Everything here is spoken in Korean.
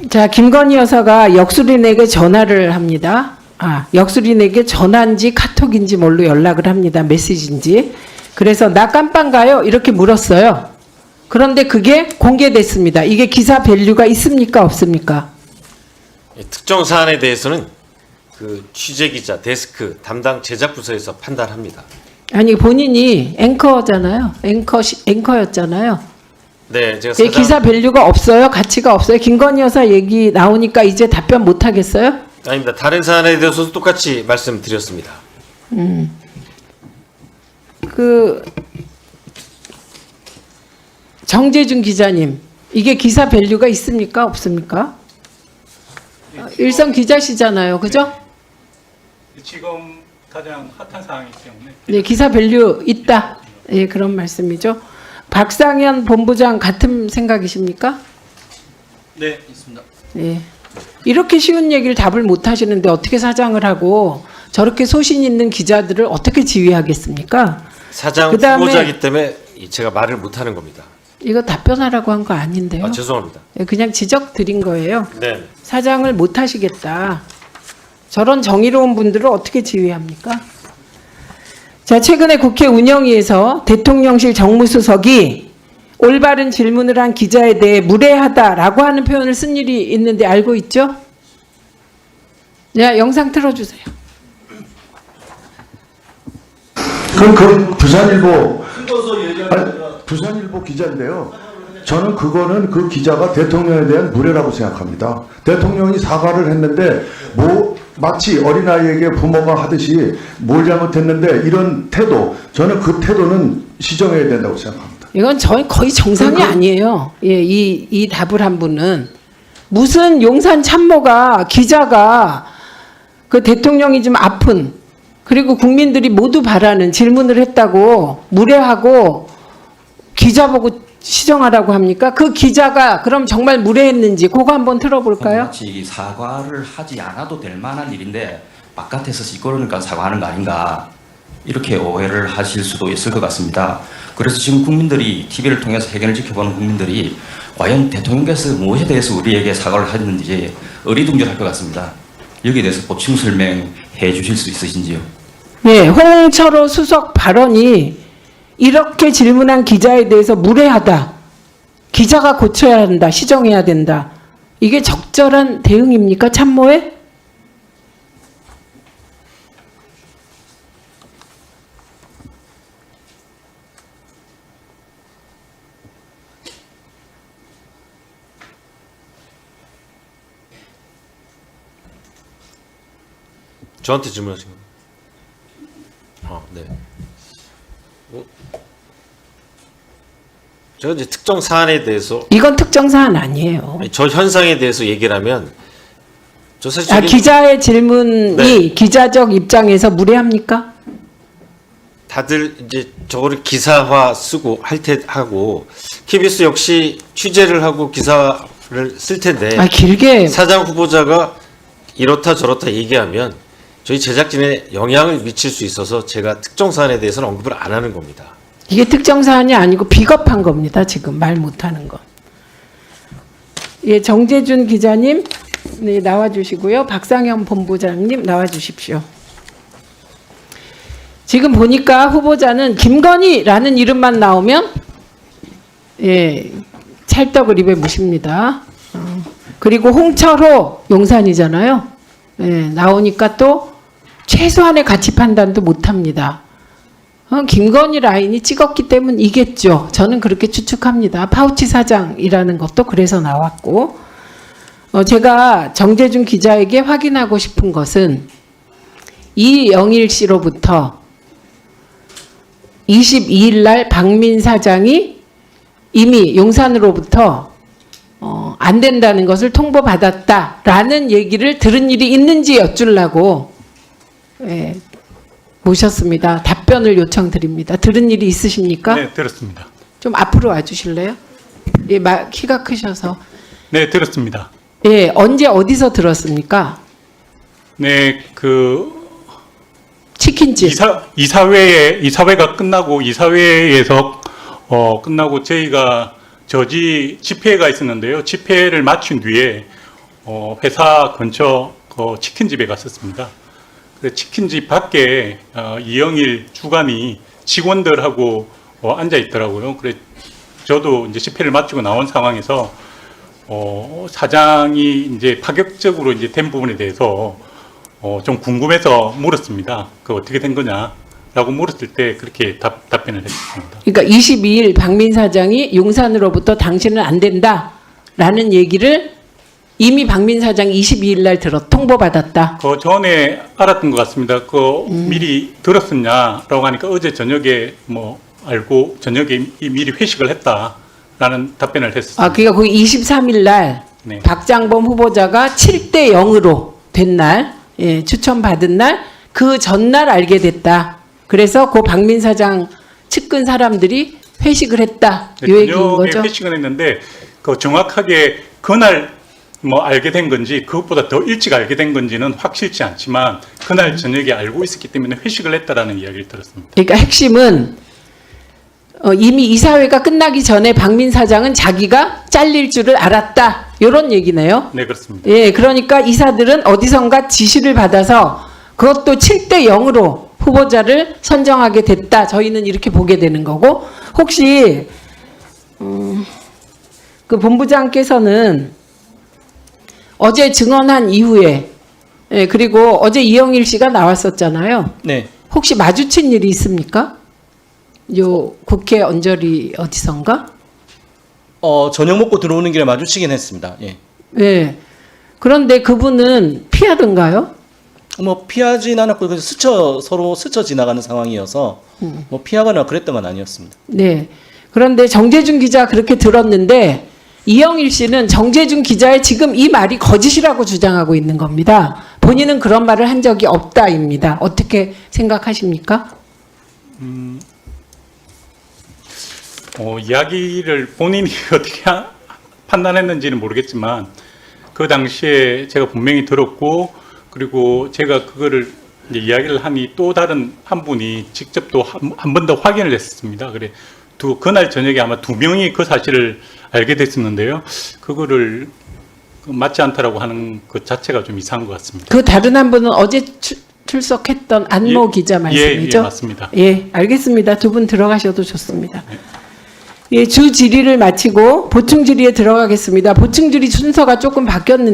자, 김건희 여사가 역술인에게 전화를 합니다. 역술인에게 전화인지 카톡인지 뭘로 연락을 합니다. 메시지인지. 그래서 나 깜빵 가요? 이렇게 물었어요. 그런데 그게 공개됐습니다. 이게 기사 밸류가 있습니까? 없습니까? 특정 사안에 대해서는 그 취재기자, 데스크, 담당 제작부서에서 판단합니다. 아니, 본인이 앵커잖아요. 앵커였잖아요. 네, 제가 기사 밸류가 없어요? 가치가 없어요? 김건희 여사 얘기 나오니까 이제 답변 못 하겠어요? 아닙니다. 다른 사안에 대해서도 똑같이 말씀드렸습니다. 정재준 기자님, 이게 기사 밸류가 있습니까? 없습니까? 일선 기자시잖아요. 그죠? 지금 가장 핫한 상황이기 때문에. 네, 기사 밸류 있다. 예, 그런 말씀이죠. 박상현 본부장 같은 생각이십니까? 네, 있습니다. 예. 이렇게 쉬운 얘기를 답을 못 하시는데 어떻게 사장을 하고 저렇게 소신 있는 기자들을 어떻게 지휘하겠습니까? 사장 그다음에- 후보자이기 때문에 제가 말을 못하는 겁니다. 이거 답변하라고 한 거 아닌데요. 죄송합니다. 예, 그냥 지적 드린 거예요. 네. 사장을 못 하시겠다. 저런 정의로운 분들을 어떻게 지휘합니까? 자, 최근에 국회 운영위에서 대통령실 정무수석이 올바른 질문을 한 기자에 대해 무례하다라고 하는 표현을 쓴 일이 있는데 알고 있죠? 자, 영상 틀어주세요. 그 부산일보 기자인데요. 저는 그거는 그 기자가 대통령에 대한 무례라고 생각합니다. 대통령이 사과를 했는데 마치 어린아이에게 부모가 하듯이 뭘 잘못했는데 이런 태도, 저는 그 태도는 시정해야 된다고 생각합니다. 이건 거의 정상이 아니에요. 예, 이 답을 한 분은 무슨 용산 참모가 기자가 그 대통령이 좀 아픈 그리고 국민들이 모두 바라는 질문을 했다고 무례하고 기자 보고 시정하라고 합니까? 그 기자가 그럼 정말 무례했는지 그거 한번 틀어볼까요? 마치 사과를 하지 않아도 될 만한 일인데 바깥에서 시끄러우니까 사과하는 거 아닌가 이렇게 오해를 하실 수도 있을 것 같습니다. 그래서 지금 국민들이 TV를 통해서 해견을 지켜보는 국민들이 과연 대통령께서 무엇에 대해서 우리에게 사과를 했는지 어리둥절할 것 같습니다. 여기에 대해서 보충 설명해 주실 수 있으신지요? 네, 홍철호 수석 발언이 이렇게 질문한 기자에 대해서 무례하다. 기자가 고쳐야 한다. 시정해야 된다. 이게 적절한 대응입니까? 참모에? 저한테 질문하신 겁니다. 네. 제가 이제 특정 사안에 대해서 이건 특정 사안 아니에요. 저 현상에 대해서 얘기를 하면 저 사실 기자의 질문이 네. 기자적 입장에서 무례합니까? 다들 이제 저거를 기사화 쓰고 하고 KBS 역시 취재를 하고 기사를 쓸 텐데 길게 사장 후보자가 이렇다 저렇다 얘기하면 저희 제작진에 영향을 미칠 수 있어서 제가 특정 사안에 대해서는 언급을 안 하는 겁니다. 이게 특정 사안이 아니고 비겁한 겁니다. 지금 말 못하는 건. 예, 정재준 기자님 네, 나와주시고요. 박상현 본부장님 나와주십시오. 지금 보니까 후보자는 김건희라는 이름만 나오면 예, 찰떡을 입에 무십니다. 그리고 홍철호 용산이잖아요. 예, 나오니까 또 최소한의 가치 판단도 못합니다. 김건희 라인이 찍었기 때문이겠죠. 저는 그렇게 추측합니다. 파우치 사장이라는 것도 그래서 나왔고 제가 정재준 기자에게 확인하고 싶은 것은 이영일 씨로부터 22일 날 박민 사장이 이미 용산으로부터 안 된다는 것을 통보받았다라는 얘기를 들은 일이 있는지 여쭈려고 예, 모셨습니다. 답변을 요청드립니다. 들은 일이 있으십니까? 네, 들었습니다. 좀 앞으로 와주실래요? 예, 키가 크셔서. 네, 들었습니다. 예, 언제 어디서 들었습니까? 네, 치킨집. 이사회가 끝나고 이사회에서 끝나고 저희가 저지 집회가 있었는데요. 집회를 마친 뒤에 회사 근처 그 치킨집에 갔었습니다. 그 치킨집 밖에 이영일 주관이 직원들하고 앉아 있더라고요. 그래 저도 이제 집회를 마치고 나온 상황에서 사장이 이제 파격적으로 이제 된 부분에 대해서 좀 궁금해서 물었습니다. 그 어떻게 된 거냐라고 물었을 때 그렇게 답변을 했습니다. 그러니까 22일 박민 사장이 용산으로부터 당신은 안 된다라는 얘기를 이미 박민 사장이 22일 날 통보받았다. 그 전에 알았던 것 같습니다. 그 미리 들었었냐라고 하니까 어제 저녁에 뭐 알고 저녁에 미리 회식을 했다라는 답변을 했었습니다. 아, 그러니까 거기 23일 날 네. 박장범 후보자가 7대 0으로 된 날, 예, 추천받은 날, 그 전날 알게 됐다. 그래서 그 박민 사장 측근 사람들이 회식을 했다. 이 얘기인 저녁에 거죠. 회식을 했는데 그 정확하게 그날 뭐 알게 된 건지 그것보다 더 일찍 알게 된 건지는 확실치 않지만 그날 저녁에 알고 있었기 때문에 회식을 했다라는 이야기를 들었습니다. 그러니까 핵심은 이미 이사회가 끝나기 전에 박민 사장은 자기가 잘릴 줄을 알았다. 이런 얘기네요. 네, 그렇습니다. 예, 그러니까 이사들은 어디선가 지시를 받아서 그것도 7대 0으로 후보자를 선정하게 됐다. 저희는 이렇게 보게 되는 거고, 혹시 그 본부장께서는 어제 증언한 이후에, 예, 그리고 어제 이영일 씨가 나왔었잖아요. 네. 혹시 마주친 일이 있습니까? 요 국회 언저리 어디선가? 저녁 먹고 들어오는 길에 마주치긴 했습니다. 예. 예. 그런데 그분은 피하던가요? 뭐 피하진 않았고 서로 스쳐 지나가는 상황이어서 뭐 피하거나 그랬던 건 아니었습니다. 네. 그런데 정재준 기자 그렇게 들었는데 이영일 씨는 정재준 기자의 지금 이 말이 거짓이라고 주장하고 있는 겁니다. 본인은 그런 말을 한 적이 없다입니다. 어떻게 생각하십니까? 이야기를 본인이 어떻게 판단했는지는 모르겠지만 그 당시에 제가 분명히 들었고 그리고 제가 그거를 이제 이야기를 하니 또 다른 한 분이 직접 또 한 번 더 확인을 했습니다. 그래 그날 저녁에 아마 2명이 그 사실을 알게 됐었는데요. 그거를 맞지 않다라고 하는 것 자체가 좀 이상한 것 같습니다. 그 다른 한 분은 어제 출석했던 안모 기자 말씀이죠? 예, 맞습니다. 예, 알겠습니다. 두 분 들어가셔도 좋습니다. 예, 주 질의를 마치고 보충 질의에 들어가겠습니다. 보충 질의 순서가 조금 바뀌었는데